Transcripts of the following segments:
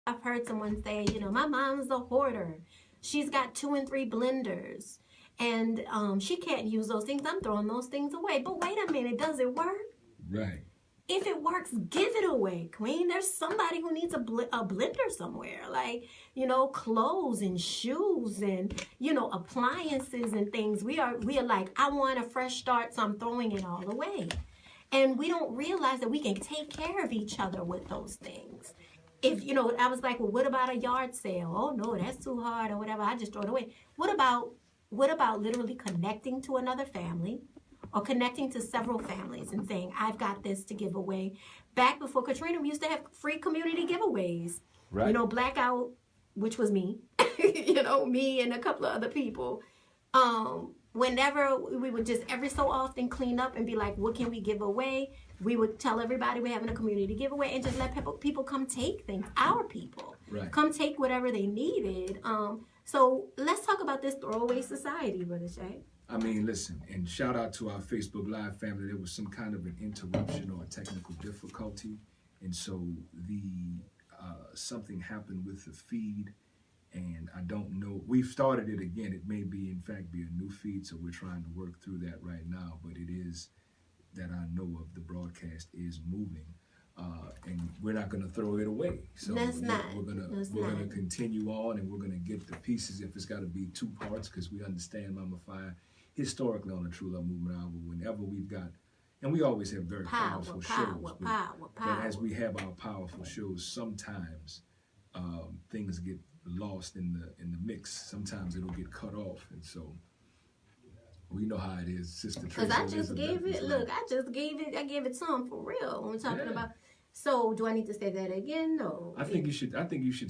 I've heard someone say, my mom's a hoarder. She's got 2 and 3 blenders. And she can't use those things. I'm throwing those things away. But wait a minute, does it work? Right. If it works, give it away, queen. There's somebody who needs a blender somewhere. Like, clothes and shoes and, appliances and things. We are like, I want a fresh start, so I'm throwing it all away. And we don't realize that we can take care of each other with those things. If, I was like, well, what about a yard sale? Oh, no, that's too hard or whatever. I just throw it away. What about literally connecting to another family or connecting to several families and saying, I've got this to give away? Back before Katrina, we used to have free community giveaways. Right. Blackout, which was me, me and a couple of other people. Whenever we would just every so often clean up and be like, what can we give away? We would tell everybody we're having a community giveaway and just let people come take things, our people. Right. Come take whatever they needed. So let's talk about this throwaway society, Brother Shay. I mean, listen, and shout out to our Facebook Live family. There was some kind of an interruption or a technical difficulty. And so something happened with the feed. And I don't know, we've started it again. It may be, in fact, be a new feed, so we're trying to work through that right now. But it is that I know of, the broadcast is moving, and we're not going to throw it away. So we're gonna continue on, and we're gonna get the pieces. If it's got to be 2 parts, because we understand Mama Fiyah historically on the True Love Movement album. Whenever we've got, and we always have very powerful shows. But as we have our powerful shows, sometimes things get lost in the mix. Sometimes it'll get cut off, and so we know how it is, Sister Tracy. Because I gave it some for real when we're talking about. So do I need to say that again? No. I think you should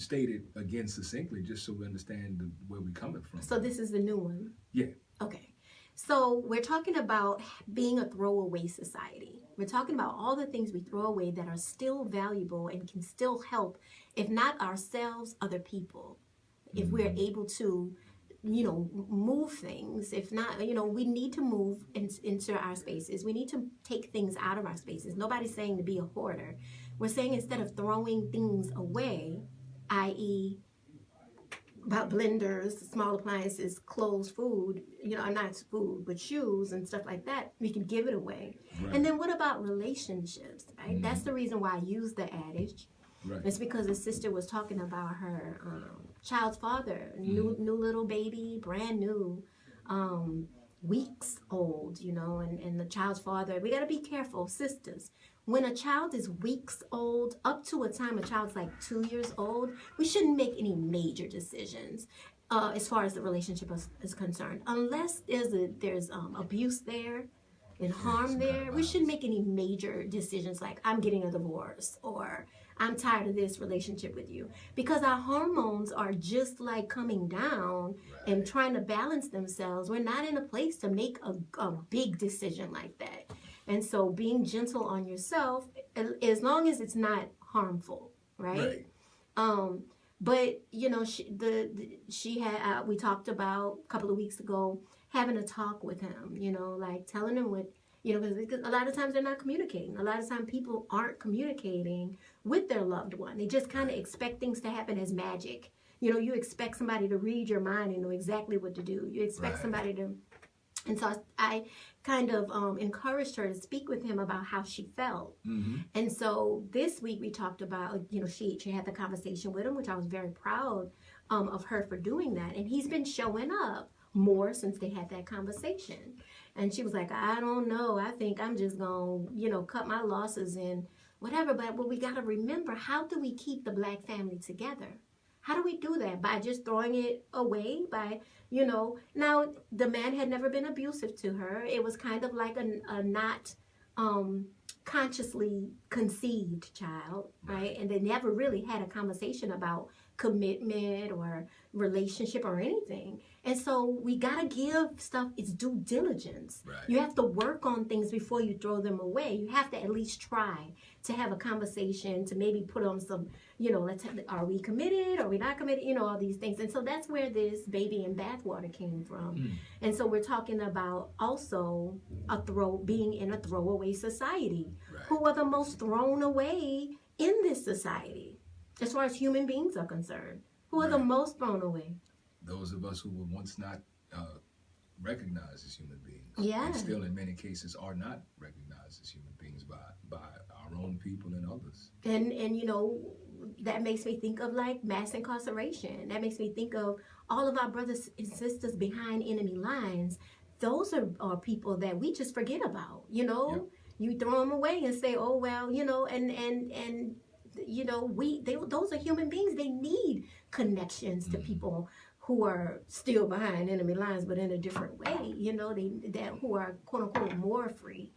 state it again succinctly, just so we understand where we're coming from. So this is the new one. Yeah. Okay. So we're talking about being a throwaway society. We're talking about all the things we throw away that are still valuable and can still help, if not ourselves, other people. If we're able to, move things. If not, we need to move into our spaces. We need to take things out of our spaces. Nobody's saying to be a hoarder. We're saying instead of throwing things away, i.e., about blenders, small appliances, clothes, food, not food, but shoes and stuff like that, we can give it away. Right. And then what about relationships, right? Mm-hmm. That's the reason why I use the adage. Right. It's because the sister was talking about her child's father, new little baby, brand new, weeks old, and the child's father. We got to be careful, sisters. When a child is weeks old, up to a time a child's like 2 years old, we shouldn't make any major decisions as far as the relationship is concerned. Unless there's abuse there and harm there, we shouldn't make any major decisions like I'm getting a divorce or I'm tired of this relationship with you. Because our hormones are just like coming down and trying to balance themselves. We're not in a place to make a big decision like that. And so being gentle on yourself, as long as it's not harmful, right? But she had we talked about a couple of weeks ago having a talk with him, like telling him what, because a lot of times they're not communicating. A lot of times people aren't communicating with their loved one. They just kind of expect things to happen as magic. You expect somebody to read your mind and know exactly what to do. You expect somebody to. And so I kind of encouraged her to speak with him about how she felt. Mm-hmm. And so this week we talked about, she had the conversation with him, which I was very proud of her for doing that. And he's been showing up more since they had that conversation. And she was like, I don't know. I think I'm just going to, cut my losses and whatever. But what we got to remember, how do we keep the Black family together? How do we do that? By just throwing it away? By, now the man had never been abusive to her. It was kind of like a not consciously conceived child, right? And they never really had a conversation about commitment or relationship or anything. And so we got to give stuff its due diligence. Right. You have to work on things before you throw them away. You have to at least try to have a conversation, to maybe put on some, are we committed? Are we not committed? All these things. And so that's where this baby in bathwater came from. Mm. And so we're talking about also being in a throwaway society. Right. Who are the most thrown away in this society? As far as human beings are concerned, who are the Right. most thrown away? Those of us who were once not recognized as human beings, Yeah. and still in many cases are not recognized as human beings by our own people and others. And you know, that makes me think of like mass incarceration. That makes me think of all of our brothers and sisters behind enemy lines. Those are people that we just forget about, you know. Yep. You throw them away and say, oh well, you know, and you know, those are human beings. They need connections to people who are still behind enemy lines, but in a different way, you know, that who are quote unquote more free.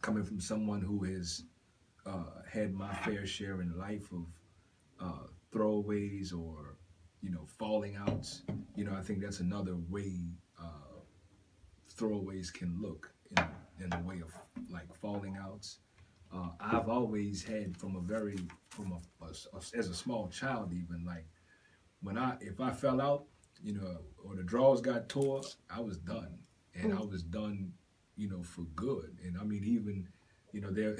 Coming from someone who has had my fair share in life of throwaways or falling outs, I think that's another way throwaways can look in the way of like falling outs. I've always had as a small child, even like if I fell out, or the drawers got tore, I was done, and I was done, for good. And I mean, even, there,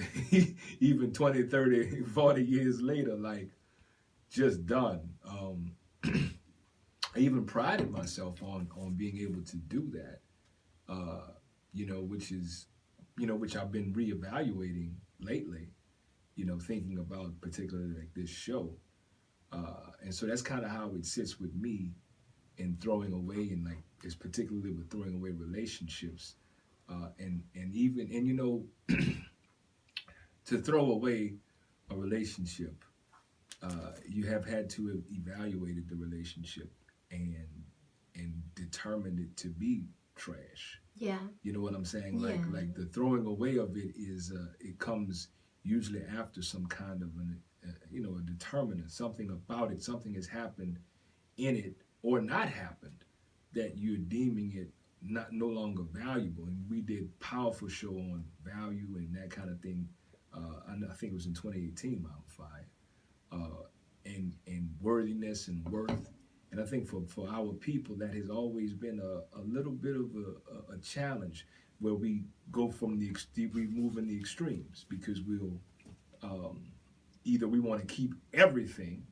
even 20, 30, 40 years later, like just done. I even prided myself on being able to do that, which I've been reevaluating lately, thinking about particularly like this show. And so that's kind of how it sits with me in throwing away, and like it's particularly with throwing away relationships, and to throw away a relationship, you have had to have evaluated the relationship and determined it to be trash. Yeah. You know what I'm saying? Yeah. Like the throwing away of it is it comes usually after some kind of a determinant, something about it, something has happened in it or not happened that you're deeming it no longer valuable. And we did powerful show on value and that kind of thing. I think it was in 2018, Mount Fire, and worthiness and worth. And I think for our people, that has always been a little bit of a challenge, where we go from we move in the extremes, because we'll either we want to keep everything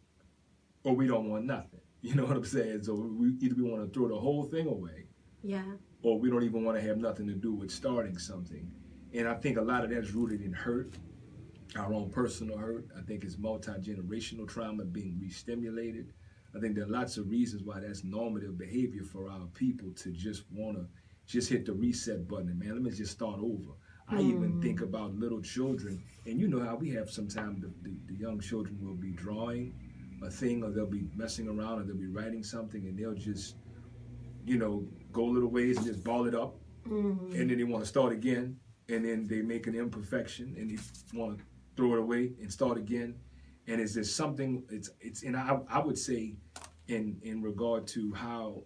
or we don't want nothing. You know what I'm saying? So we want to throw the whole thing away, Yeah. or we don't even want to have nothing to do with starting something. And I think a lot of that's rooted in hurt, our own personal hurt. I think it's multi-generational trauma being re-stimulated. I think there are lots of reasons why that's normative behavior for our people, to just want to just hit the reset button and, man, let me just start over. I even think about little children, and you know how we have sometimes the young children will be drawing a thing, or they'll be messing around, or they'll be writing something, and they'll just, go a little ways and just ball it up, and then they want to start again, and then they make an imperfection, and they want to throw it away and start again. And is there something? And I would say, in regard to how,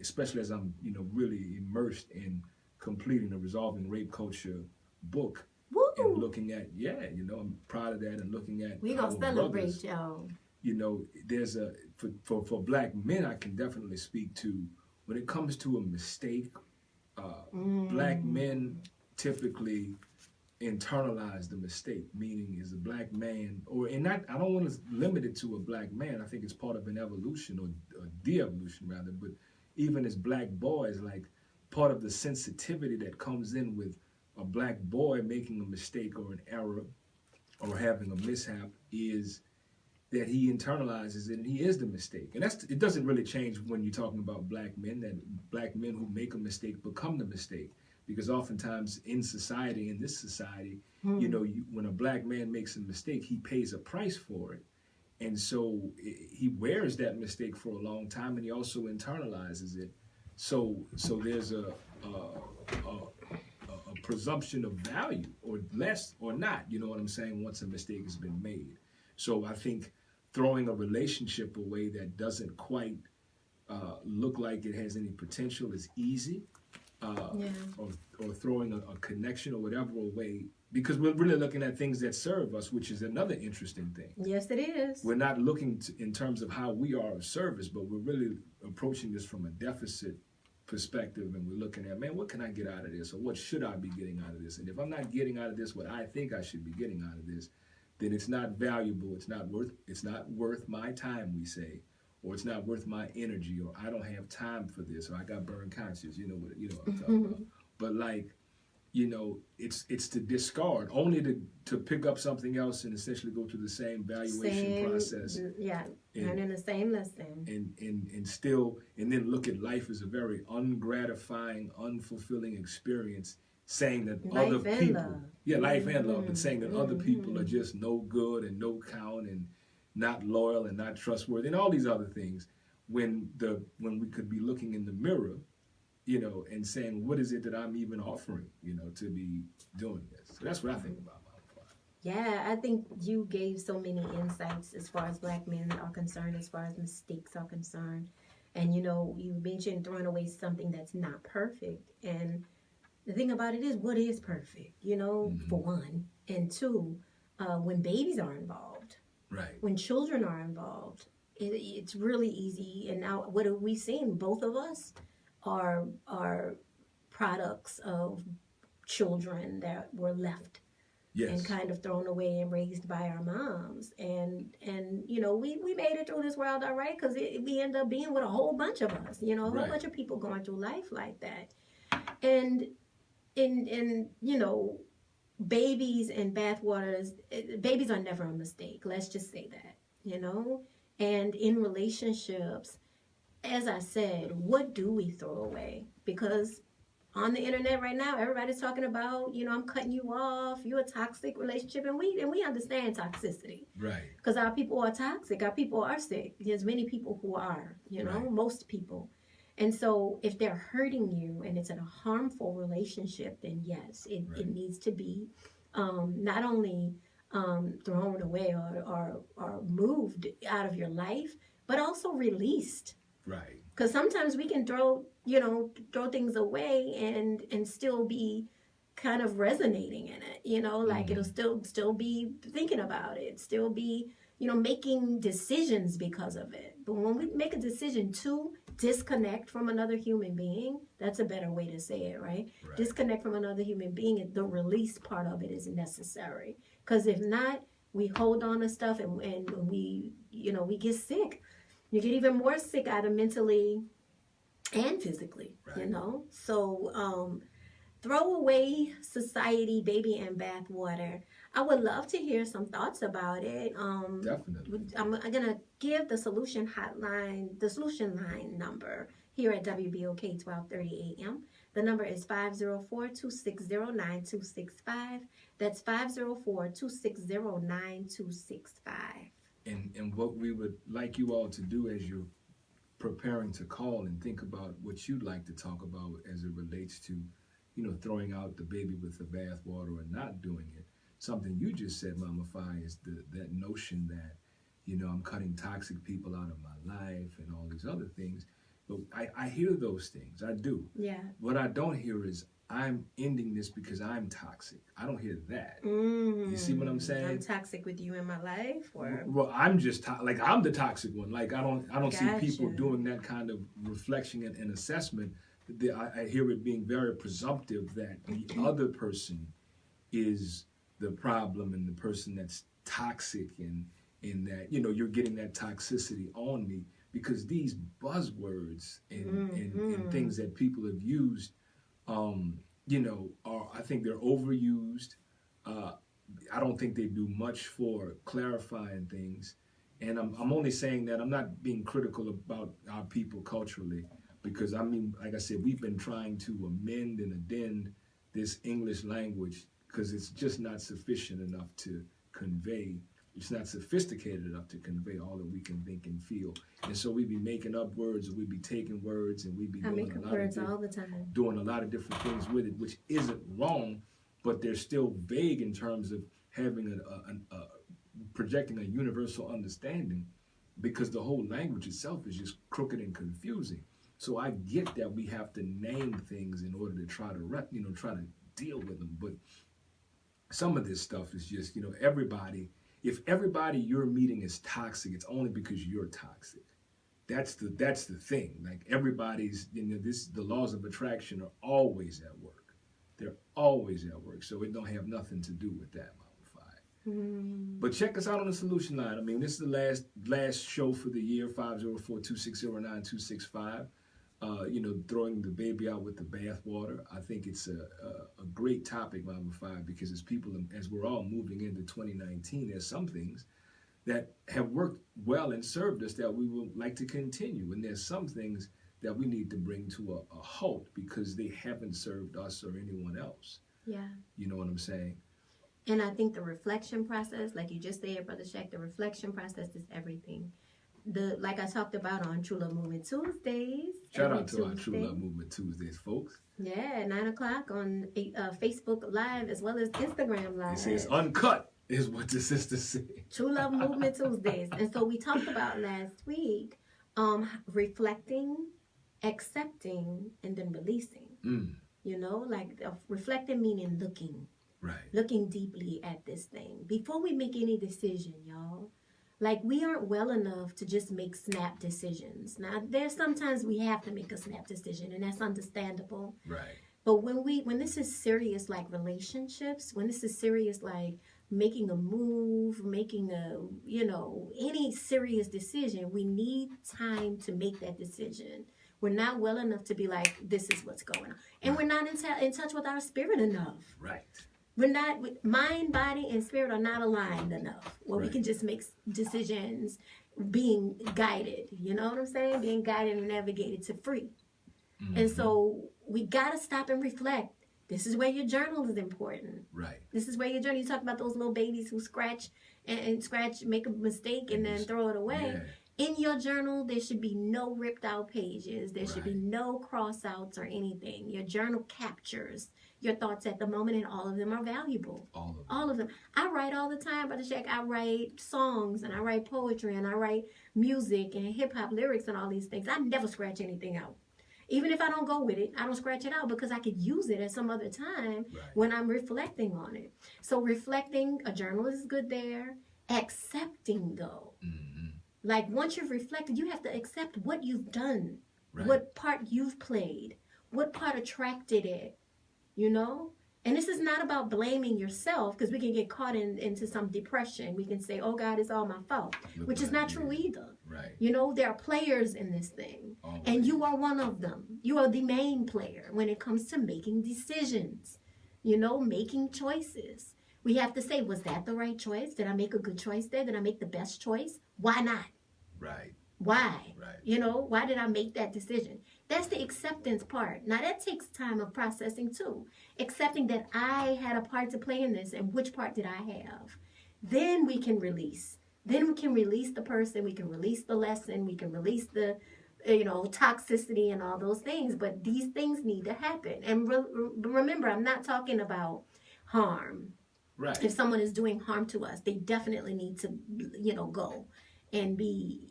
especially as I'm really immersed in completing the Resolving Rape Culture book. Woo! And looking at, I'm proud of that, and looking at We're gonna celebrate, brothers, y'all. There's for black men, I can definitely speak to, when it comes to a mistake, black men typically internalize the mistake. Meaning, is a black man, I don't want to limit it to a black man. I think it's part of an evolution, or de-evolution rather. But even as black boys, like part of the sensitivity that comes in with a black boy making a mistake or an error or having a mishap is that he internalizes it, and he is the mistake. And it doesn't really change when you're talking about black men, that black men who make a mistake become the mistake. Because oftentimes in this society, when a black man makes a mistake, he pays a price for it. And so he wears that mistake for a long time, and he also internalizes it. So there's a presumption of value, or less or not, you know what I'm saying, once a mistake has been made. So I think throwing a relationship away that doesn't quite look like it has any potential is easy. Yeah. or throwing a connection or whatever away, because we're really looking at things that serve us, which is another interesting thing. Yes, it is. We're not looking in terms of how we are of service, but we're really approaching this from a deficit perspective, and we're looking at, man, what can I get out of this, or what should I be getting out of this? And if I'm not getting out of this what I think I should be getting out of this, then it's not valuable. It's not worth my time, we say, or it's not worth my energy, or I don't have time for this, or I got burned conscience. You know what I'm talking about. But like, it's to discard, only to pick up something else and essentially go through the same valuation process. Yeah, learning the same lesson. And then look at life as a very ungratifying, unfulfilling experience, saying that life other people, love. Life and love, but saying that other people are just no good and no count and not loyal and not trustworthy and all these other things, when we could be looking in the mirror, and saying, what is it that I'm even offering, to be doing this? So that's what I think about my part. Yeah, I think you gave so many insights as far as Black men are concerned, as far as mistakes are concerned. And, you mentioned throwing away something that's not perfect. And the thing about it is, what is perfect, for one. And two, when babies are involved, right? When children are involved, it's really easy. And now what have we seen? Both of us are products of children that were left and kind of thrown away and raised by our moms. And we made it through this world all right, because we end up being with a whole bunch of us, a whole bunch of people going through life like that. And babies and bathwaters, babies are never a mistake. Let's just say that, and in relationships, as I said, what do we throw away? Because on the internet right now, everybody's talking about, I'm cutting you off, you're a toxic relationship, and we understand toxicity. Right. Because our people are toxic, our people are sick. There's many people who are, most people. And so if they're hurting you and it's in a harmful relationship, then yes, it needs to be not only thrown away or moved out of your life, but also released. Right. Because sometimes we can throw things away and still be kind of resonating in it, like it'll still be thinking about it, still be, making decisions because of it. But when we make a decision to disconnect from another human being, that's a better way to say it, right? Disconnect from another human being, the release part of it is necessary. Because if not, we hold on to stuff and we get sick. You get even more sick out of mentally and physically, So throwaway society, baby and bathwater. I would love to hear some thoughts about it. Definitely. I'm going to give the solution line number here at WBOK 1230 AM. The number is 504-260-9265. That's 504-260-9265. And what we would like you all to do as you're preparing to call and think about what you'd like to talk about as it relates to, throwing out the baby with the bathwater or not doing it. Something you just said, Mama Fi, is that notion that, I'm cutting toxic people out of my life and all these other things. But I hear those things. I do. Yeah. What I don't hear is I'm ending this because I'm toxic. I don't hear that. You see what I'm saying? I'm toxic with you in my life, or well, I'm just I'm the toxic one. Like I don't see people Gotcha. doing that kind of reflection and assessment. I hear it being very presumptive that the other person is the problem and the person that's toxic, and in that you're getting that toxicity on me, because these buzzwords and things that people have used. I think they're overused. I don't think they do much for clarifying things. And I'm only saying that. I'm not being critical about our people culturally, because like I said, we've been trying to amend and addend this English language because it's just not sufficient enough to convey. It's not sophisticated enough to convey all that we can think and feel. And so we be making up words, or we be taking words, and we be doing all the time. Doing a lot of different things with it, which isn't wrong, but they're still vague in terms of having projecting a universal understanding, because the whole language itself is just crooked and confusing. So I get that we have to name things in order to try to try to deal with them. But some of this stuff is just, if everybody you're meeting is toxic, it's only because you're toxic. That's the thing. Like everybody's, the laws of attraction are always at work. They're always at work. So it don't have nothing to do with that, Mama Fi. But check us out on the solution line. I mean, this is the last show for the year, 504-260-9265. Throwing the baby out with the bathwater. I think it's a great topic, Mama Fi, because as we're all moving into 2019, there's some things that have worked well and served us that we would like to continue. And there's some things that we need to bring to a halt because they haven't served us or anyone else. Yeah. You know what I'm saying? And I think the reflection process, like you just said, Brother Shaq, the reflection process is everything. Like I talked about on True Love Movement Tuesdays. Shout out to our True Love Movement Tuesdays, folks. Yeah, at 9 o'clock on Facebook Live as well as Instagram Live. It says uncut is what the sister said. True Love Movement Tuesdays. And so we talked about last week reflecting, accepting, and then releasing. Reflecting meaning looking. Right. Looking deeply at this thing. Before we make any decision, y'all, like we aren't well enough to just make snap decisions. Now, there's sometimes we have to make a snap decision, and that's understandable. Right. But when this is serious, like relationships, when this is serious, like making a move, making any serious decision, we need time to make that decision. We're not well enough to be like, this is what's going on. And we're not in touch with our spirit enough. Right. We're not, mind, body, and spirit are not aligned enough where we can just make decisions being guided. You know what I'm saying? Being guided and navigated to free. Mm-hmm. And so we got to stop and reflect. This is where your journal is important. Right. This is where your journal, you talk about those little babies who scratch and make a mistake and then throw it away. Yeah. In your journal, there should be no ripped out pages. There should be no cross outs or anything. Your journal captures your thoughts at the moment, and all of them are valuable. All of them. I write all the time, Brother Shaq. I write songs, and I write poetry, and I write music and hip-hop lyrics and all these things. I never scratch anything out. Even if I don't go with it, I don't scratch it out because I could use it at some other time when I'm reflecting on it. So reflecting, a journal is good there. Accepting, though. Mm-hmm. Like once you've reflected, you have to accept what you've done, what part you've played, what part attracted it. And this is not about blaming yourself, because we can get caught into some depression. We can say, oh, God, it's all my fault, which is not true either. Right. There are players in this thing, and you are one of them. You are the main player when it comes to making decisions, making choices. We have to say, was that the right choice? Did I make a good choice there? Did I make the best choice? Why not? Right. Why? Right. Why did I make that decision? That's the acceptance part. Now, that takes time of processing, too. Accepting that I had a part to play in this, and which part did I have? Then we can release. Then we can release the person. We can release the lesson. We can release the, toxicity and all those things. But these things need to happen. And remember, I'm not talking about harm. Right. If someone is doing harm to us, they definitely need to, go and be,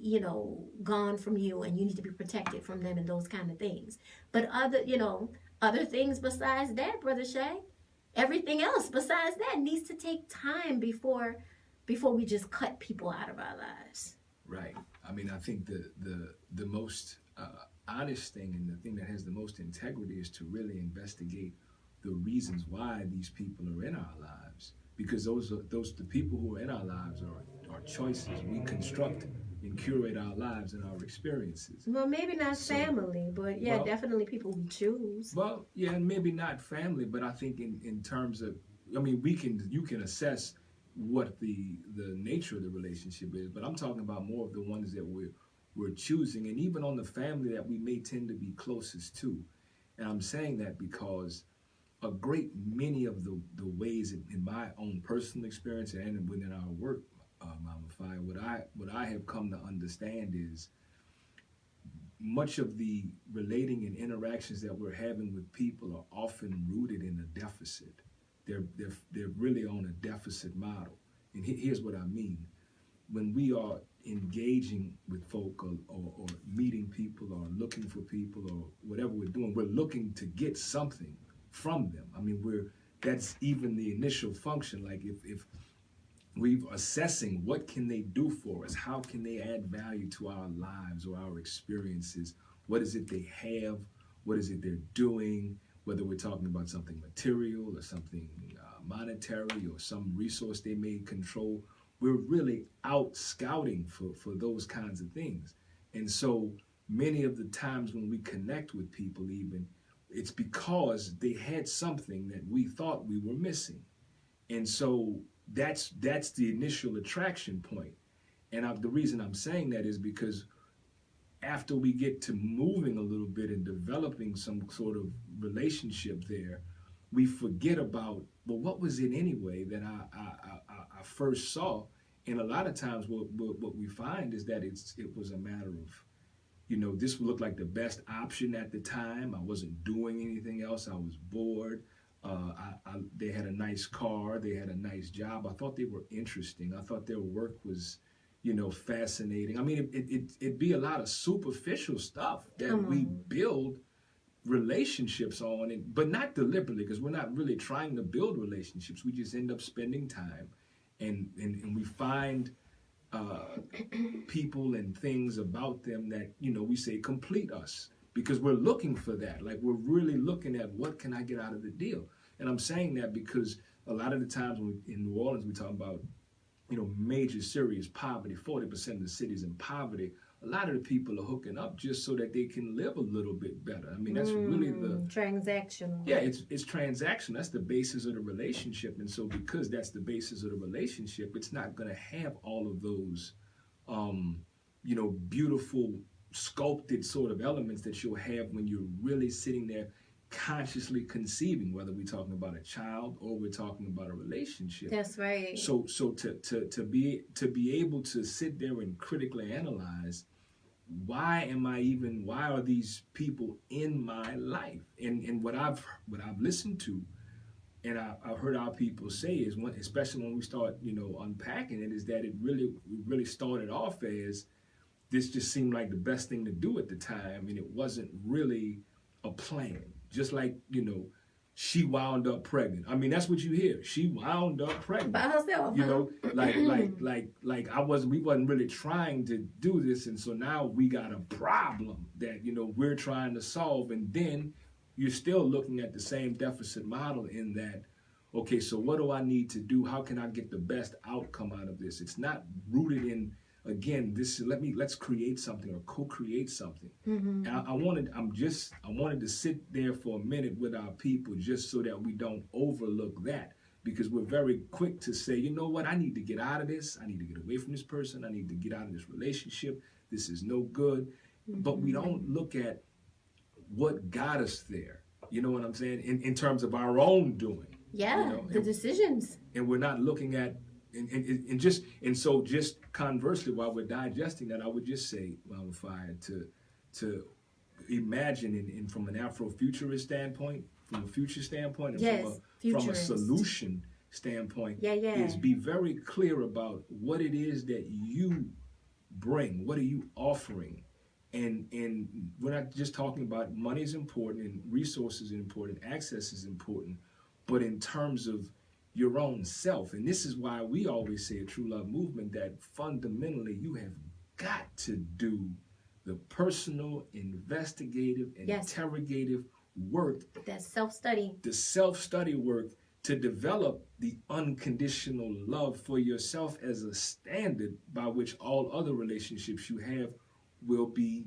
gone from you, and you need to be protected from them and those kind of things. But other things besides that, Brother Shay, everything else besides that needs to take time before we just cut people out of our lives. Right. I mean, I think the most honest thing and the thing that has the most integrity is to really investigate the reasons why these people are in our lives, because the people who are in our lives are choices. We construct and curate our lives and our experiences. Well, maybe not family, but definitely people we choose. Well, yeah, and maybe not family, but I think in terms of, you can assess what the nature of the relationship is, but I'm talking about more of the ones that we're choosing, and even on the family that we may tend to be closest to. And I'm saying that because a great many of the ways in my own personal experience and within our work, Mama Fi, what I have come to understand is much of the relating and interactions that we're having with people are often rooted in a deficit. They're really on a deficit model. And here's what I mean. when we are engaging with folk or meeting people or looking for people or whatever we're doing, we're looking to get something from them. I mean, that's even the initial function. Like if we're assessing what can they do for us, how can they add value to our lives or our experiences, what is it they have, what is it they're doing, whether we're talking about something material or something monetary or some resource they may control. We're really out scouting for those kinds of things. And so many of the times when we connect with people even, it's because they had something that we thought we were missing. And so that's the initial attraction point. And the reason I'm saying that is because after we get to moving a little bit and developing some sort of relationship there, we forget about, well, what was it anyway that I first saw? And a lot of times what we find is that it was a matter of, this looked like the best option at the time. I wasn't doing anything else. I was bored. They had a nice car. They had a nice job. I thought they were interesting. I thought their work was, fascinating. I mean, it'd be a lot of superficial stuff that we build relationships on, but not deliberately, because we're not really trying to build relationships. We just end up spending time, and we find people and things about them that we say complete us, because we're looking for that. Like, we're really looking at what can I get out of the deal. And I'm saying that because a lot of the times in New Orleans we talk about major serious poverty. 40% of the city's in poverty. A lot of the people are hooking up just so that they can live a little bit better. I mean, that's really the transactional. Yeah, it's transaction. That's the basis of the relationship. And so because that's the basis of the relationship, it's not going to have all of those, beautiful sculpted sort of elements that you'll have when you're really sitting there consciously conceiving, whether we're talking about a child or we're talking about a relationship. That's right. So to be able to sit there and critically analyze, why are these people in my life? And what I've listened to, and I've heard our people say is, especially when we start unpacking it, is that it really started off as this just seemed like the best thing to do at the time, and it wasn't really a plan. Just like, she wound up pregnant. I mean, that's what you hear. She wound up pregnant By herself. We wasn't really trying to do this, and so now we got a problem that we're trying to solve, and then you're still looking at the same deficit model in that, okay, so what do I need to do? How can I get the best outcome out of this? It's not rooted in, again, let's create something or co-create something. Mm-hmm. And I wanted to sit there for a minute with our people just so that we don't overlook that, because we're very quick to say, you know what, I need to get out of this. I need to get away from this person. I need to get out of this relationship. This is no good. Mm-hmm. But we don't look at what got us there. You know what I'm saying? In terms of our own doing. Yeah, the decisions. And we're not looking at, so just conversely, while we're digesting that, I would just say, Mama Fiyah, to imagine and from an Afro Futurist standpoint, from a future standpoint, and from a solution standpoint, is be very clear about what it is that you bring. What are you offering? And we're not just talking about money is important and resources are important, access is important, but in terms of your own self. And this is why we always say at True Love Movement that fundamentally you have got to do the personal, investigative, and interrogative work. That self-study. The self-study work to develop the unconditional love for yourself as a standard by which all other relationships you have will be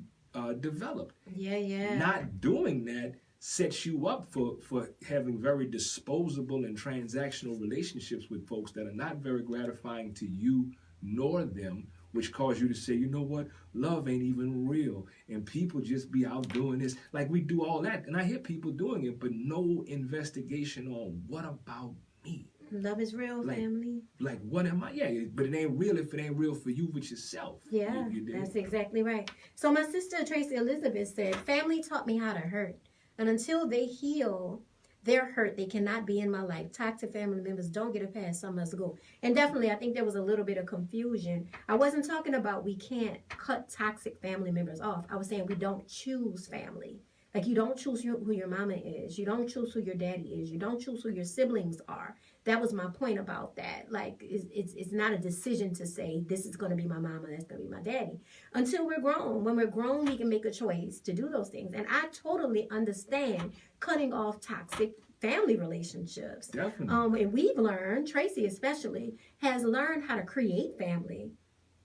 developed. Not doing that sets you up for having very disposable and transactional relationships with folks that are not very gratifying to you nor them, which cause you to say, you know what, love ain't even real, and people just be out doing this. Like, we do all that, and I hear people doing it, but no investigation on what about me. Love is real, family. Like, what am I? Yeah, but it ain't real if it ain't real for you with yourself. Yeah, that's exactly right. So my sister Tracy Elizabeth said, family taught me how to hurt. And until they heal, They're hurt. They cannot be in my life. Toxic family members don't get a pass. Some must go. And definitely, I think there was a little bit of confusion. I wasn't talking about we can't cut toxic family members off. I was saying we don't choose family. Like, you don't choose who your mama is. You don't choose who your daddy is. You don't choose who your siblings are. That was my point about that. Like, it's not a decision to say, this is going to be my mama, that's going to be my daddy. Until we're grown. When we're grown, we can make a choice to do those things. And I totally understand cutting off toxic family relationships. Definitely. And we've learned, Tracy especially, has learned how to create family.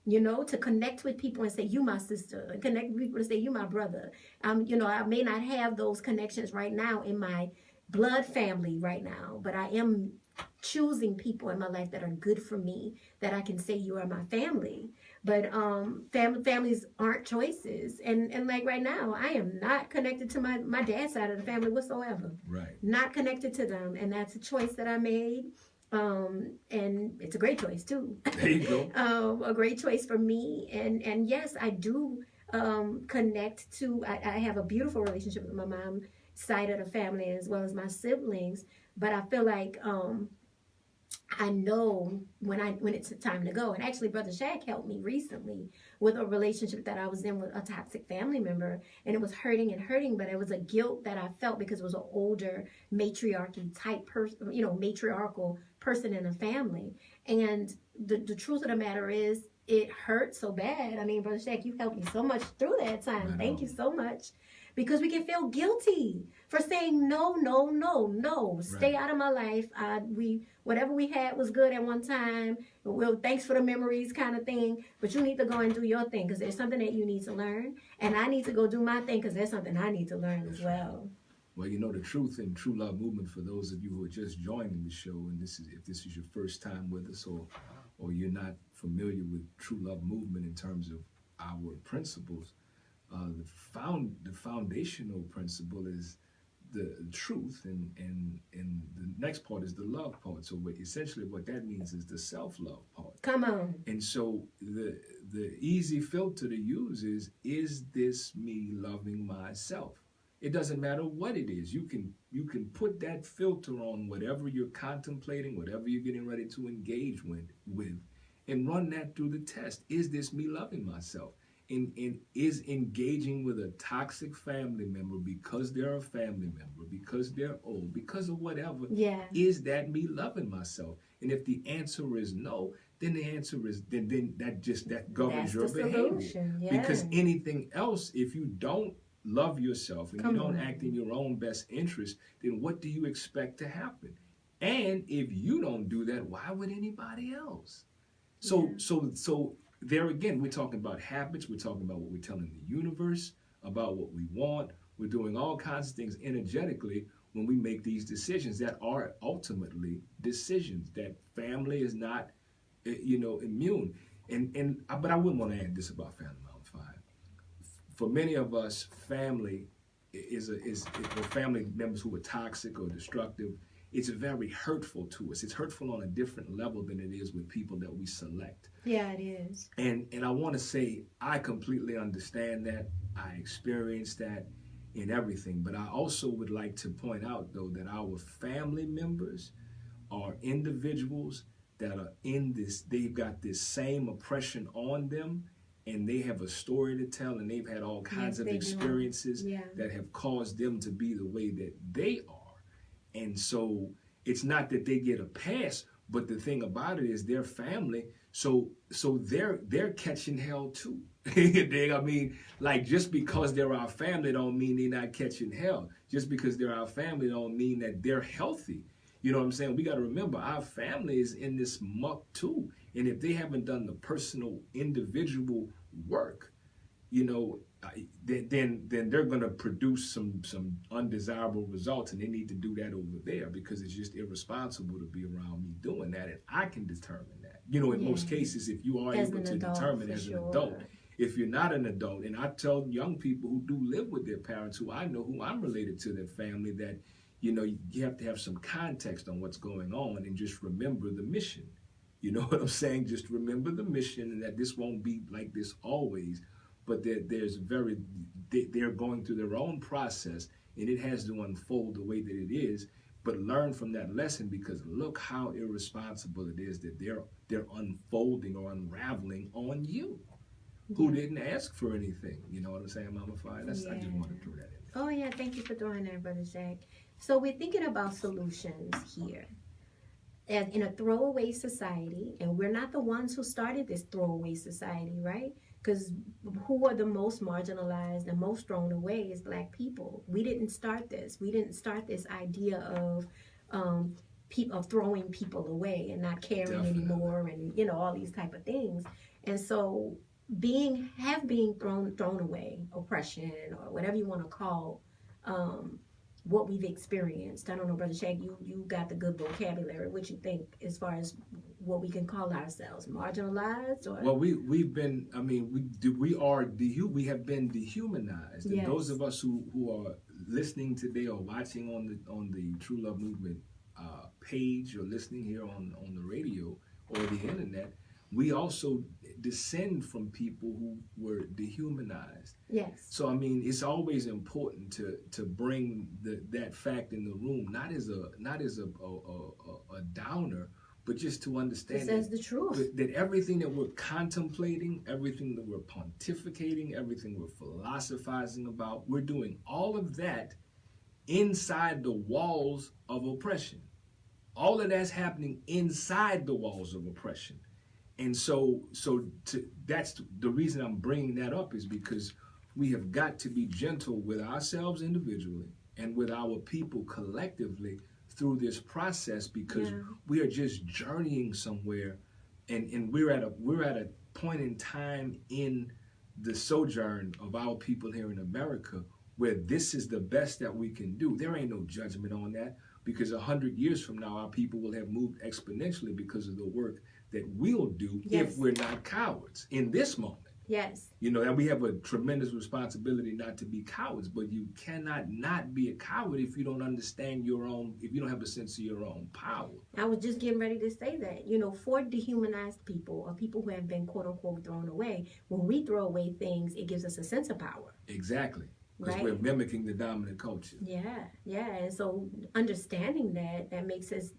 You know, to connect with people and say, you my sister, and connect with people and say, you my brother. You know, I may not have those connections right now in my blood family right now, but I am choosing people in my life that are good for me, that I can say you are my family. But families aren't choices. And like right now, I am not connected to my dad's side of the family whatsoever. Right. Not connected to them. And that's a choice that I made. And it's a great choice too. There you go. A great choice for me. And yes, I do connect to, I have a beautiful relationship with my mom's side of the family as well as my siblings. But I feel like I know when it's time to go. And actually, Brother Shaq helped me recently with a relationship that I was in with a toxic family member. And it was hurting, but it was a guilt that I felt because it was an older matriarchy type person, you know, matriarchal person in a family. And the truth of the matter is, it hurt so bad. I mean, Brother Shaq, you helped me so much through that time. Thank you so much. Because we can feel guilty for saying no. Stay out of my life. Whatever we had was good at one time. Well, thanks for the memories, kind of thing. But you need to go and do your thing because there's something that you need to learn, and I need to go do my thing because there's something I need to learn as well. Well, you know, the Truth and True Love Movement, for those of you who are just joining the show, and if this is your first time with us, or you're not familiar with True Love Movement in terms of our principles. The foundational principle is the truth, and the next part is the love part. So essentially what that means is the self-love part. Come on. And so the easy filter to use is this me loving myself? It doesn't matter what it is. You can put that filter on whatever you're contemplating, whatever you're getting ready to engage with, and run that through the test. Is this me loving myself? And is engaging with a toxic family member because they're a family member, because they're old, because of whatever, is that me loving myself? And if the answer is no, then the answer is then that governs your behavior. Yeah. Because anything else, if you don't love yourself and you don't act in your own best interest, then what do you expect to happen? And if you don't do that, why would anybody else? So there again, we're talking about habits. We're talking about what we're telling the universe, about what we want. We're doing all kinds of things energetically when we make these decisions that are ultimately decisions. That family is not, immune. But I wouldn't want to add this about Family Mountain 5. For many of us, family is family members who are toxic or destructive. It's very hurtful to us. It's hurtful on a different level than it is with people that we select. Yeah, it is. And I want to say I completely understand that. I experienced that in everything. But I also would like to point out, though, that our family members are individuals that are in this, they've got this same oppression on them, and they have a story to tell, and they've had all kinds of experiences that have caused them to be the way that they are. And so it's not that they get a pass, but the thing about it is their family, so they're catching hell too. I mean, like, just because they're our family don't mean they're not catching hell. Just because they're our family don't mean that they're healthy. You know what I'm saying? We got to remember our family is in this muck too. And if they haven't done the personal, individual work, then they're going to produce some undesirable results, and they need to do that over there because it's just irresponsible to be around me doing that, and I can determine that. In most cases, if you are able to determine as an adult, if you're not an adult, and I tell young people who do live with their parents, who I know, who I'm related to, their family, that you have to have some context on what's going on and just remember the mission. You know what I'm saying? Just remember the mission, and that this won't be like this always. But they're going through their own process, and it has to unfold the way that it is. but learn from that lesson, because look how irresponsible it is that they're unfolding or unraveling on you, who didn't ask for anything. You know what I'm saying, Mama Fiyah? I just want to throw that in. Oh yeah, thank you for throwing that, Brother Jack. So we're thinking about solutions here. As in a throwaway society, and we're not the ones who started this throwaway society, right? Because who are the most marginalized and most thrown away is Black people. We didn't start this. We didn't start this idea of of throwing people away and not caring anymore, and all these type of things. And so being thrown away, oppression, or whatever you want to call what we've experienced. I don't know, Brother Shaq, you got the good vocabulary. What you think as far as what we can call ourselves, marginalized, or? Well, we've been. I mean, we have been dehumanized. And those of us who are listening today or watching on the True Love Movement page, or listening here on the radio or the internet, we also descend from people who were dehumanized. Yes. So I mean, it's always important to bring that fact in the room, not as a downer, but just to understand as the truth. That everything that we're contemplating, everything that we're pontificating, everything we're philosophizing about, we're doing all of that inside the walls of oppression. All of that's happening inside the walls of oppression. And so that's the reason I'm bringing that up, is because we have got to be gentle with ourselves individually and with our people collectively through this process, because we are just journeying somewhere, and we're at a point in time in the sojourn of our people here in America where this is the best that we can do. There ain't no judgment on that, because 100 years from now, our people will have moved exponentially because of the work that we'll do if we're not cowards in this moment. Yes. And we have a tremendous responsibility not to be cowards, but you cannot not be a coward if you don't understand if you don't have a sense of your own power. I was just getting ready to say that, for dehumanized people, or people who have been quote unquote thrown away, when we throw away things, it gives us a sense of power. Exactly. Because we're mimicking the dominant culture. Yeah. And so understanding that makes us,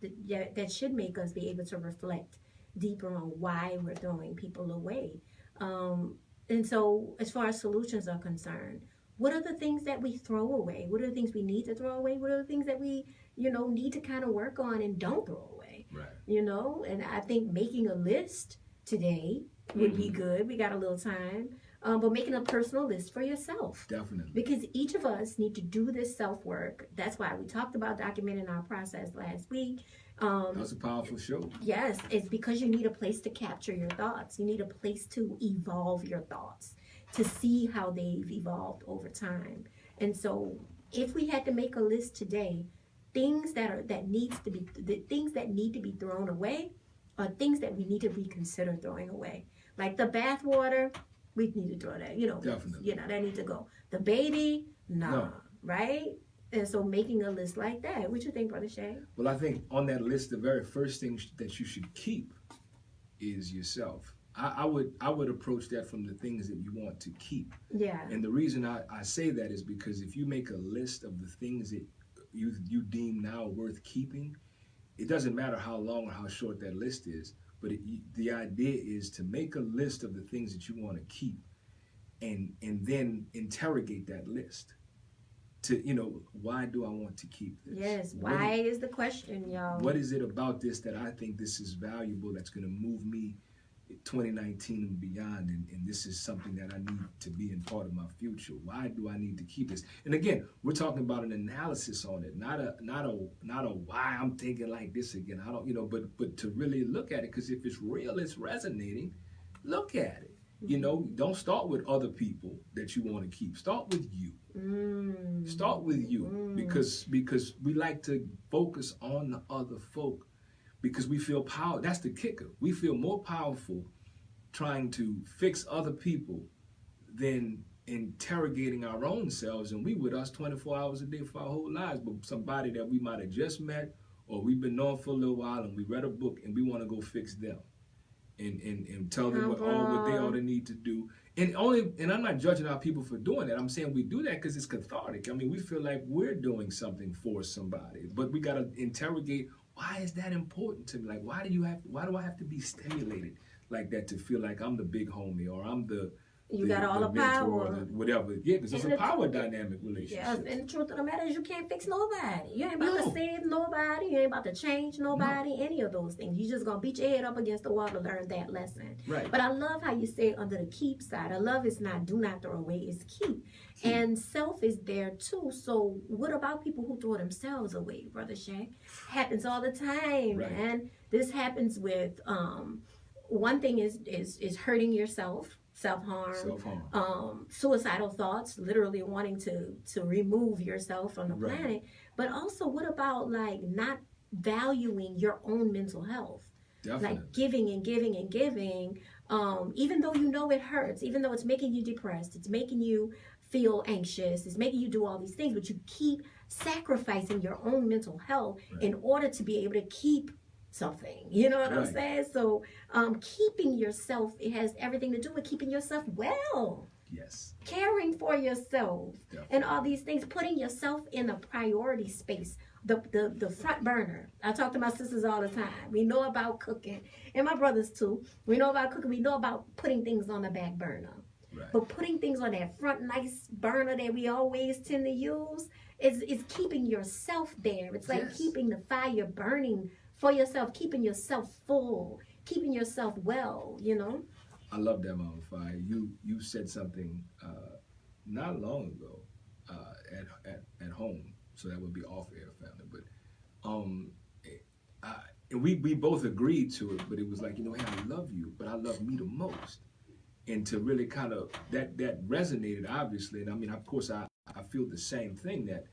that should make us be able to reflect deeper on why we're throwing people away. And so as far as solutions are concerned, what are the things that we throw away? What are the things we need to throw away? What are the things that we, need to kind of work on and don't throw away? Right. And I think making a list today would be good. We got a little time. But making a personal list for yourself. Definitely. Because each of us need to do this self-work. That's why we talked about documenting our process last week. That was a powerful show. Yes, it's because you need a place to capture your thoughts. You need a place to evolve your thoughts, to see how they've evolved over time. And so if we had to make a list today, things that need to be thrown away are things that we need to reconsider throwing away. Like the bath water, we need to throw that, Definitely. That needs to go. The baby, no. Right? And so making a list like that, what you think, Brother Shay? Well, I think on that list, the very first thing that you should keep is yourself. I would approach that from the things that you want to keep. Yeah. And the reason I say that is because if you make a list of the things that you deem now worth keeping, it doesn't matter how long or how short that list is, but the idea is to make a list of the things that you want to keep, and then interrogate that list. Why do I want to keep this? Yes, why is the question, y'all. What is it about this that I think this is valuable, that's going to move me 2019 and beyond, and this is something that I need to be in part of my future? Why do I need to keep this? And again, we're talking about an analysis on it, not a why I'm thinking like this again. I don't, but to really look at it, because if it's real, it's resonating, look at it. Don't start with other people that you want to keep. Start with you. Start with you, because we like to focus on the other folk, because we feel power. That's the kicker. We feel more powerful trying to fix other people than interrogating our own selves, and we with us 24 hours a day for our whole lives. But somebody that we might have just met, or we've been known for a little while, and we read a book and we want to go fix them and tell them what they ought to need to do. And I'm not judging our people for doing that. I'm saying we do that because it's cathartic. I mean, we feel like we're doing something for somebody, but we got to interrogate, why is that important to me? Like, why do I have to be stimulated like that to feel like I'm the big homie, or I'm the got all the mentor, or power, whatever? Yeah, because it's And a the power truth- dynamic relationship. Yes, and the truth of the matter is you can't fix nobody. You ain't about to save nobody. You ain't about to change nobody, any of those things. You just going to beat your head up against the wall to learn that lesson. Right. But I love how you say under the keep side. I love it's not do not throw away, it's keep. And self is there too. So what about people who throw themselves away, Brother Shaq? Happens all the time, Right. man. This happens with, one thing is hurting yourself. Self-harm, suicidal thoughts, literally wanting to remove yourself from the Right. planet. But also, what about like not valuing your own mental health? Definitely. Like giving and giving and giving, even though you know it hurts, even though it's making you depressed, it's making you feel anxious, it's making you do all these things, but you keep sacrificing your own mental health in order to be able to keep something. You know what I'm saying? So keeping yourself, it has everything to do with keeping yourself well. Yes. Caring for yourself. Definitely. And all these things, putting yourself in a priority space, the front burner. I talk to my sisters all the time. We know about cooking, and my brothers too. We know about cooking. We know about putting things on the back burner. Right. But putting things on that front nice burner that we always tend to use is keeping yourself there. It's like keeping the fire burning for yourself, keeping yourself full, keeping yourself well, you know? I love that, Mama Fire. You said something not long ago at home, so that would be off air, family. But and we both agreed to it, but it was like, hey, I love you, but I love me the most. And to really kind of that resonated, obviously. And I mean, of course, I feel the same thing, that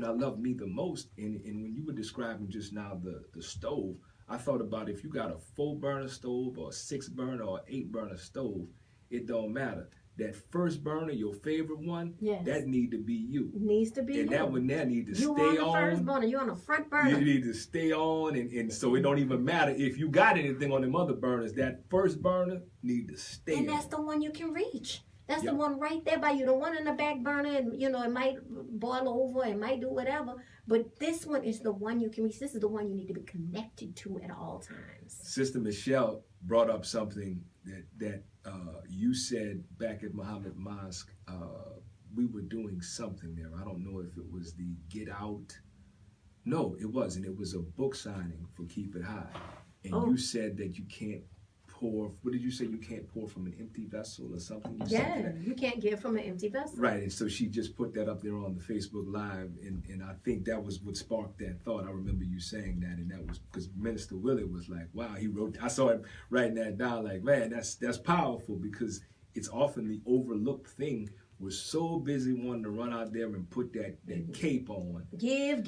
I love me the most. And when you were describing just now the stove, I thought about if you got a 4-burner stove or a 6-burner or 8-burner stove, it don't matter. That first burner, your favorite one, that need to be you. It needs to be and you. that one there need to you stay on. You on the first burner. You on the front burner. You need to stay on, and so it don't even matter if you got anything on them other burners. That first burner need to stay And on. that's the one you can reach. That's the one right there by you. The one in the back burner, and it might boil over, it might do whatever. But this one is the one you can reach. This is the one you need to be connected to at all times. Sister Michelle brought up something that you said back at Muhammad Mosque. We were doing something there. I don't know if it was the Get Out. No, it wasn't. It was a book signing for Keep It High. And you said that you can't pour, what did you say? You can't pour from an empty vessel or something? You can't give from an empty vessel. Right, and so she just put that up there on the Facebook Live, and I think that was what sparked that thought. I remember you saying that, and that was because Minister Willie was like, wow, he wrote, I saw him writing that down, like, man, that's powerful, because it's often the overlooked thing. We're so busy wanting to run out there and put that cape on. Give,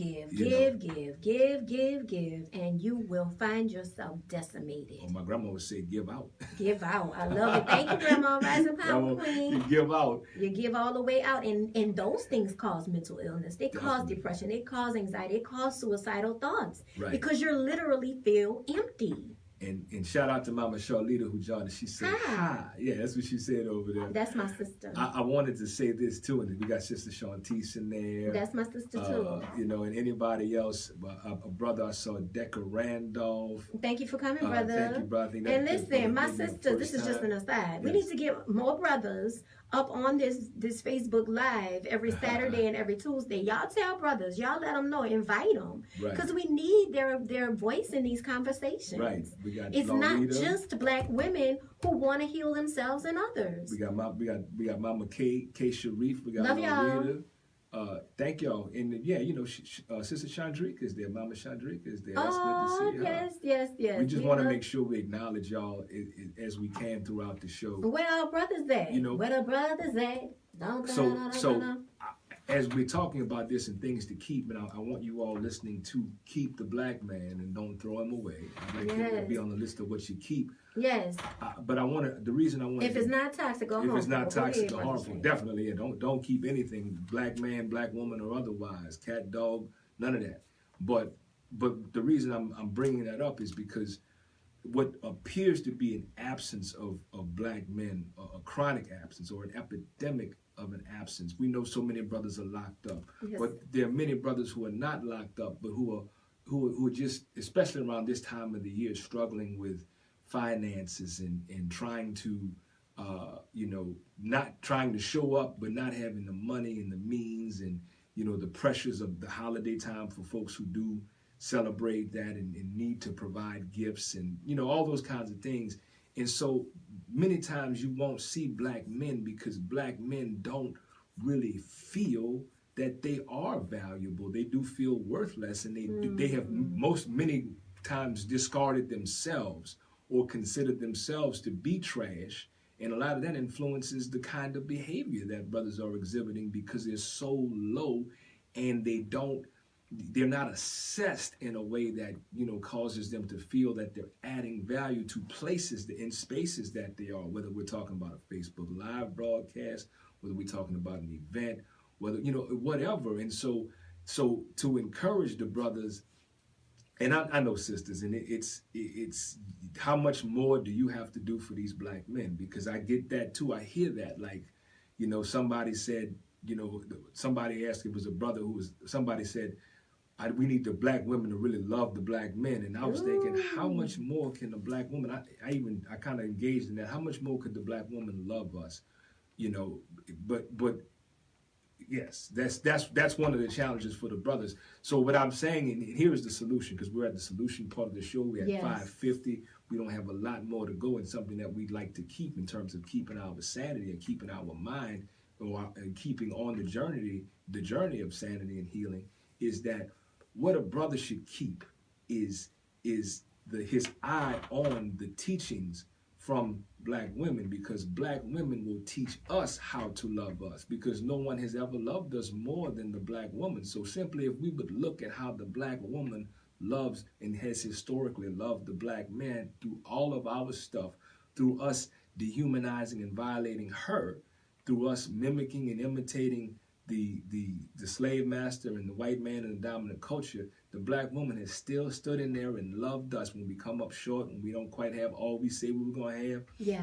and you will find yourself decimated. Well, my grandma would say, give out. Give out. I love it. Thank you, Grandma. Rising Power Queen. You give out. You give all the way out. And those things cause mental illness. They cause depression. They cause anxiety. They cause suicidal thoughts. Right. Because you literally feel empty. And shout out to Mama Charlita who joined us. She said, hi. Yeah, that's what she said over there. That's my sister. I wanted to say this too, and we got Sister Shantice in there. That's my sister too. And anybody else, a brother I saw, Decca Randolph. Thank you for coming, brother. Thank you, brother. And listen, my sister, this is just an aside. We need to get more brothers up on this Facebook Live every Saturday and every Tuesday. Y'all tell brothers, y'all let them know, invite them, because we need their voice in these conversations. Right. It's not just black women who want to heal themselves and others. We got Mama K Sharif. We got Love Loretta. Thank y'all. And Sister Chandrika is there. Mama Chandrika is there. That's good to see her. Yes. We just want to make sure we acknowledge y'all as we can throughout the show. Where our brothers at? Where the brothers at? So as we're talking about this and things to keep, and I want you all listening to keep the black man and don't throw him away. I'd like it to be on the list of what you keep. Yes. But the reason I want if it's not toxic or harmful. If it's not toxic or harmful, definitely. And don't keep anything, black man, black woman, or otherwise, cat, dog, none of that. But the reason I'm bringing that up is because what appears to be an absence of black men, a chronic absence or an epidemic of an absence. We know so many brothers are locked up, Yes. but there are many brothers who are not locked up, but who are just, especially around this time of the year, struggling with finances and trying to, not trying to show up, but not having the money and the means and, the pressures of the holiday time for folks who do celebrate that and need to provide gifts and, all those kinds of things. And so many times you won't see black men because black men don't really feel that they are valuable. They do feel worthless, and they have many times discarded themselves or considered themselves to be trash. And a lot of that influences the kind of behavior that brothers are exhibiting because they're so low and they're not assessed in a way that, causes them to feel that they're adding value to places, in spaces that they are, whether we're talking about a Facebook Live broadcast, whether we're talking about an event, whether, whatever. And so to encourage the brothers, and I know sisters, and it's how much more do you have to do for these black men? Because I get that too. I hear that, like, somebody said, somebody asked, it was a brother somebody said, we need the black women to really love the black men. And I was thinking, how much more can the black woman, I kind of engaged in that, how much more could the black woman love us? But yes, that's one of the challenges for the brothers. So what I'm saying, and here is the solution, because we're at the solution part of the show. We're at 5:50. We don't have a lot more to go, and something that we'd like to keep in terms of keeping our sanity and keeping our mind and keeping on the journey of sanity and healing, is that what a brother should keep is his eye on the teachings from black women, because black women will teach us how to love us, because no one has ever loved us more than the black woman. So simply, if we would look at how the black woman loves and has historically loved the black man through all of our stuff, through us dehumanizing and violating her, through us mimicking and imitating the slave master and the white man in the dominant culture, the black woman has still stood in there and loved us when we come up short, when we don't quite have all we say we were going to have. Yeah.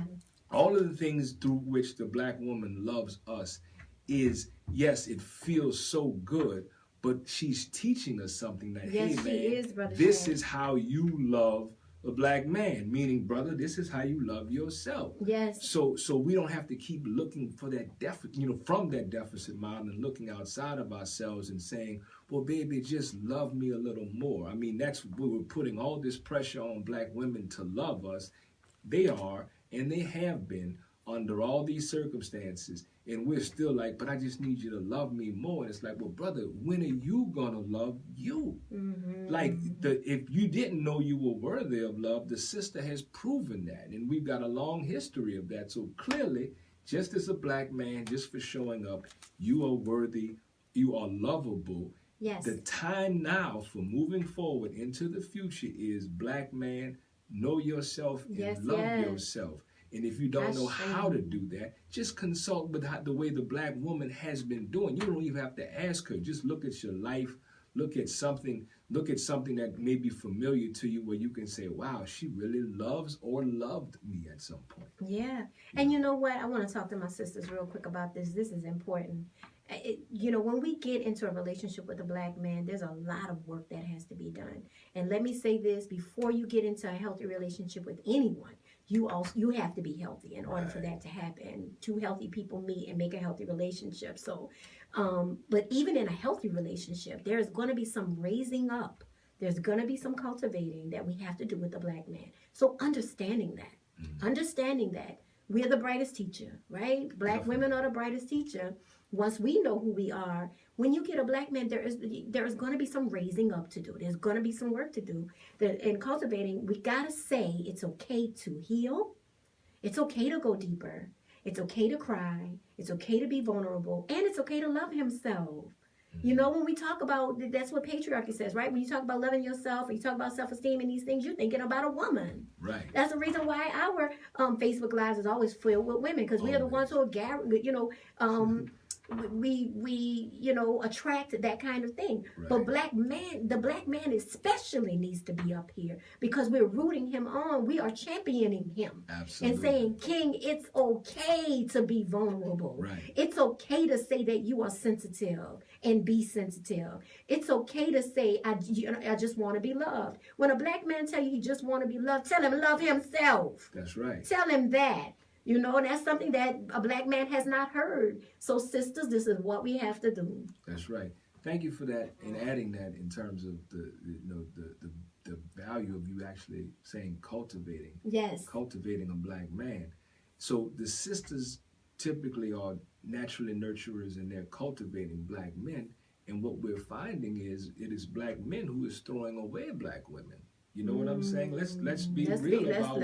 All of the things through which the black woman loves us is, yes, it feels so good, but she's teaching us something that, yes, hey man, this is how you love a black man, meaning, brother, this is how you love yourself. Yes. So we don't have to keep looking for that deficit, from that deficit model, and looking outside of ourselves and saying, well, baby, just love me a little more. I mean, that's what we're putting all this pressure on black women to love us. They are, and they have been, under all these circumstances, and we're still like, but I just need you to love me more. And it's like, well, brother, when are you gonna love you? Mm-hmm. Like, if you didn't know you were worthy of love, the sister has proven that, and we've got a long history of that. So clearly, just as a black man, just for showing up, you are worthy, you are lovable. Yes. The time now for moving forward into the future is, black man, know yourself and love yourself. And if you don't know how to do that, just consult with the way the black woman has been doing. You don't even have to ask her. Just look at your life. Look at something that may be familiar to you, where you can say, wow, she really loves or loved me at some point. Yeah. And you know what? I want to talk to my sisters real quick about this. This is important. When we get into a relationship with a black man, there's a lot of work that has to be done. And let me say this, before you get into a healthy relationship with anyone, you have to be healthy in order for that to happen. Two healthy people meet and make a healthy relationship. So, but even in a healthy relationship, there's going to be some raising up. There's going to be some cultivating that we have to do with the black man. So understanding that we're the brightest teacher, right? Black women are the brightest teacher. Once we know who we are, when you get a black man, there is going to be some raising up to do. There's going to be some work to do. In cultivating, we got to say it's okay to heal. It's okay to go deeper. It's okay to cry. It's okay to be vulnerable. And it's okay to love himself. When we talk about, that's what patriarchy says, right? When you talk about loving yourself, or you talk about self-esteem and these things, you're thinking about a woman. Right. That's the reason why our Facebook Lives is always filled with women, because we are the ones who are, attract that kind of thing. Right. But the black man especially needs to be up here because we're rooting him on. We are championing him. Absolutely. And saying, King, it's okay to be vulnerable. Right. It's okay to say that you are sensitive and be sensitive. It's okay to say, I just want to be loved. When a black man tell you he just want to be loved, tell him love himself. That's right. Tell him that. And that's something that a black man has not heard. So sisters, this is what we have to do. That's right. Thank you for that and adding that in terms of the value of you actually saying cultivating. Yes. Cultivating a black man. So the sisters typically are naturally nurturers and they're cultivating black men. And what we're finding is it is black men who is throwing away black women. You know what I'm saying? Let's be real about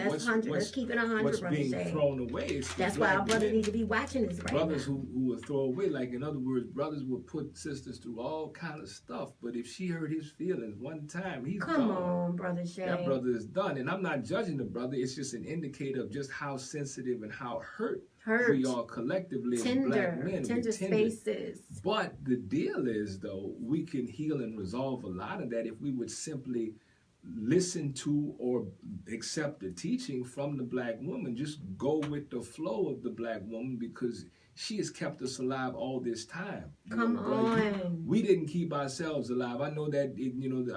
what's keep it 100, what's being Shay. thrown away. That's why our brothers need to be watching this right brothers now. who will throw away, like in other words, brothers will put sisters through all kind of stuff. But if she hurt his feelings one time, he's Come gone. on, Brother Shay. That brother is done. And I'm not judging the brother. It's just an indicator of just how sensitive and how hurt we are collectively as black men. Tender spaces. But the deal is, though, we can heal and resolve a lot of that if we would simply listen to or accept the teaching from the black woman. Just go with the flow of the black woman because she has kept us alive all this time. Come on. We didn't keep ourselves alive. I know that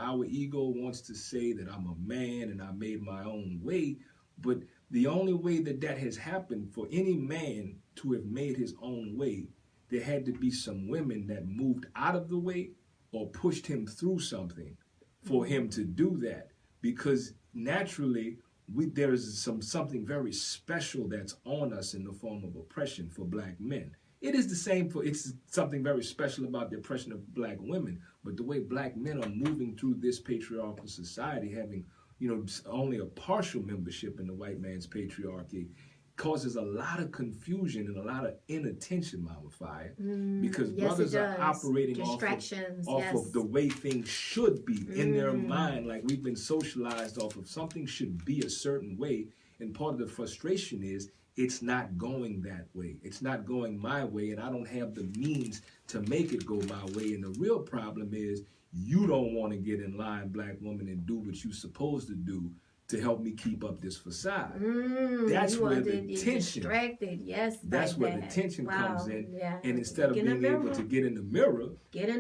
our ego wants to say that I'm a man and I made my own way, but the only way that has happened for any man to have made his own way, there had to be some women that moved out of the way or pushed him through something for him to do that, because naturally there is something very special that's on us in the form of oppression for black men. It is the same it's something very special about the oppression of black women, but the way black men are moving through this patriarchal society, having only a partial membership in the white man's patriarchy, causes a lot of confusion and a lot of inattention, Mama Fiyah, because brothers are operating off of the way things should be in their mind. Like we've been socialized off of something should be a certain way. And part of the frustration is it's not going that way. It's not going my way, and I don't have the means to make it go my way. And the real problem is you don't want to get in line, black woman, and do what you're supposed to do to help me keep up this facade. That's where the tension. Yes, that's where the tension comes in. Yeah. And instead of being able to get in the mirror, get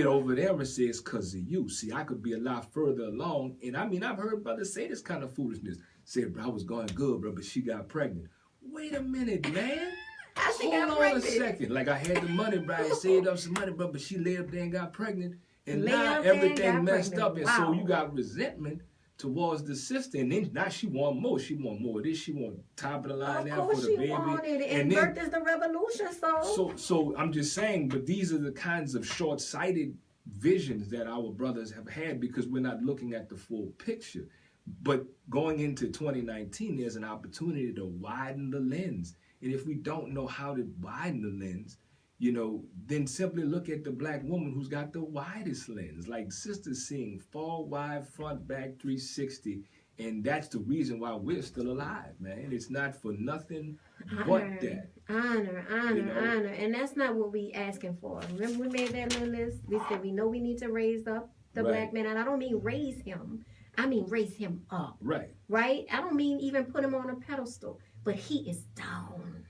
over there and say it's because of you. See, I could be a lot further along. And I mean, I've heard brothers say this kind of foolishness. Say, bro, I was going good, bro, but she got pregnant. Wait a minute, man. Hold on a second. Like I had the money, bro. I saved up some money, bro, but she lay up there and got pregnant. And now everything messed up. And so you got resentment towards the sister, and then now she want more. She want more of this. She want top of the line now for the baby. And birth is the revolution. So I'm just saying, but these are the kinds of short-sighted visions that our brothers have had because we're not looking at the full picture. But going into 2019, there's an opportunity to widen the lens. And if we don't know how to widen the lens, then simply look at the black woman who's got the widest lens. Like sisters seeing far, wide, front, back, 360. And that's the reason why we're still alive, man. It's not for nothing but that. Honor. And that's not what we asking for. Remember we made that little list? We said we know we need to raise up the black man. And I don't mean raise him. I mean raise him up. Right. I don't mean even put him on a pedestal. But he is down.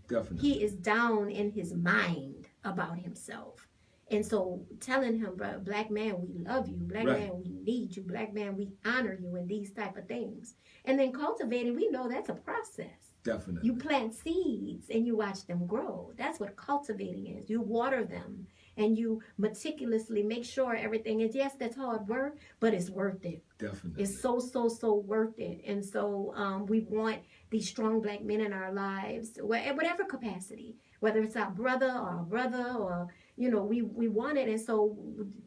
Definitely. He is down in his mind about himself. And so telling him, black man, we love you. Black man, we need you. Black man, we honor you, and these type of things. And then cultivating, we know that's a process. Definitely. You plant seeds and you watch them grow. That's what cultivating is. You water them and you meticulously make sure everything is, yes, that's hard work, but it's worth it. Definitely. It's so worth it. And so we want these strong black men in our lives, whatever capacity, whether it's our brother or, we want it. And so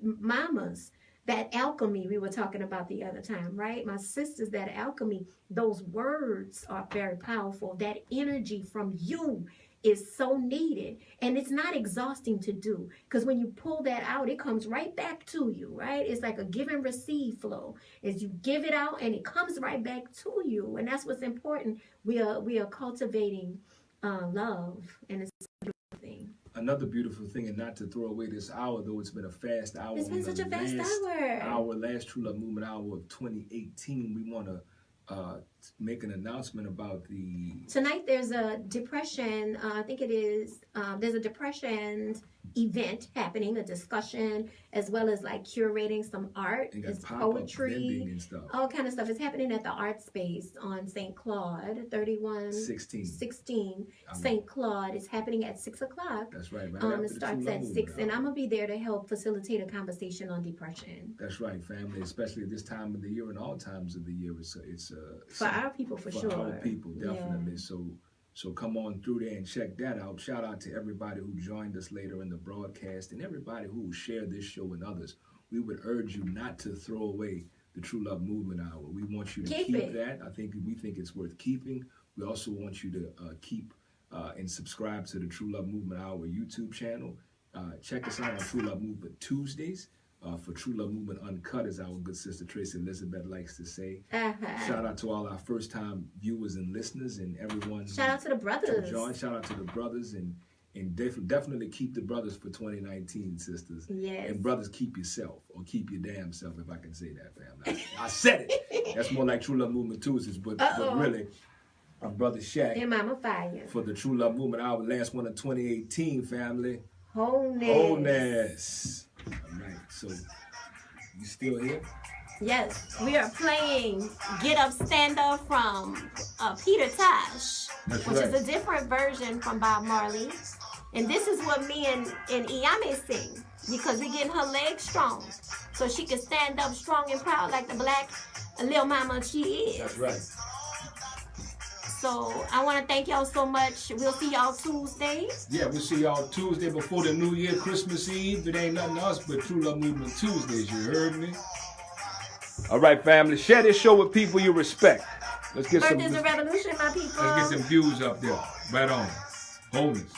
mamas, that alchemy we were talking about the other time, right? My sisters, that alchemy, those words are very powerful. That energy from you is so needed, and it's not exhausting to do, because when you pull that out, it comes right back to you, right? It's like a give and receive flow. As you give it out, and it comes right back to you, and that's what's important. We are cultivating love, and it's a beautiful thing. another beautiful thing, and not to throw away this hour, though it's been a fast hour. It's been such a fast hour. Our last True Love Movement hour of 2018. We want to make an announcement about tonight. There's a depression. I think it is. There's a depression event happening, a discussion, as well as like curating some art, it's poetry, and stuff. All kind of stuff. It's happening at the Art Space on St. Claude, 3116 St. Claude. It's happening at 6 o'clock. That's right. It starts at 6, and I'm gonna be there to help facilitate a conversation on depression. That's right, family. Especially at this time of the year and all times of the year, it's for our people for sure. For our people, definitely. Yeah. So come on through there and check that out. Shout out to everybody who joined us later in the broadcast and everybody who will share this show with others. We would urge you not to throw away the True Love Movement Hour. We want you to keep that. We think it's worth keeping. We also want you to keep and subscribe to the True Love Movement Hour YouTube channel. Check us out on True Love Movement Tuesdays. For True Love Movement Uncut, as our good sister Tracy Elizabeth likes to say. Shout out to all our first-time viewers and listeners and everyone. Shout out to the brothers. Shout out to the brothers and definitely keep the brothers for 2019, sisters. Yes. And brothers, keep yourself, or keep your damn self, if I can say that, family. I said it. That's more like True Love Movement Tuesdays, but really, our brother Shaq. And Mama Fire. For the True Love Movement, our last one of 2018, family. Wholeness. All right, so you still here? Yes, we are playing Get Up, Stand Up from Peter Tosh, which is a different version from Bob Marley. And this is what me and Iyame sing, because we're getting her legs strong so she can stand up strong and proud like the black little mama she is. That's right. So I want to thank y'all so much. We'll see y'all Tuesday. Yeah, we'll see y'all Tuesday before the New Year, Christmas Eve. It ain't nothing else but True Love Movement Tuesdays. You heard me? All right, family. Share this show with people you respect. Let's get Birth is a revolution, my people. Let's get some views up there. Right on. Wholeness.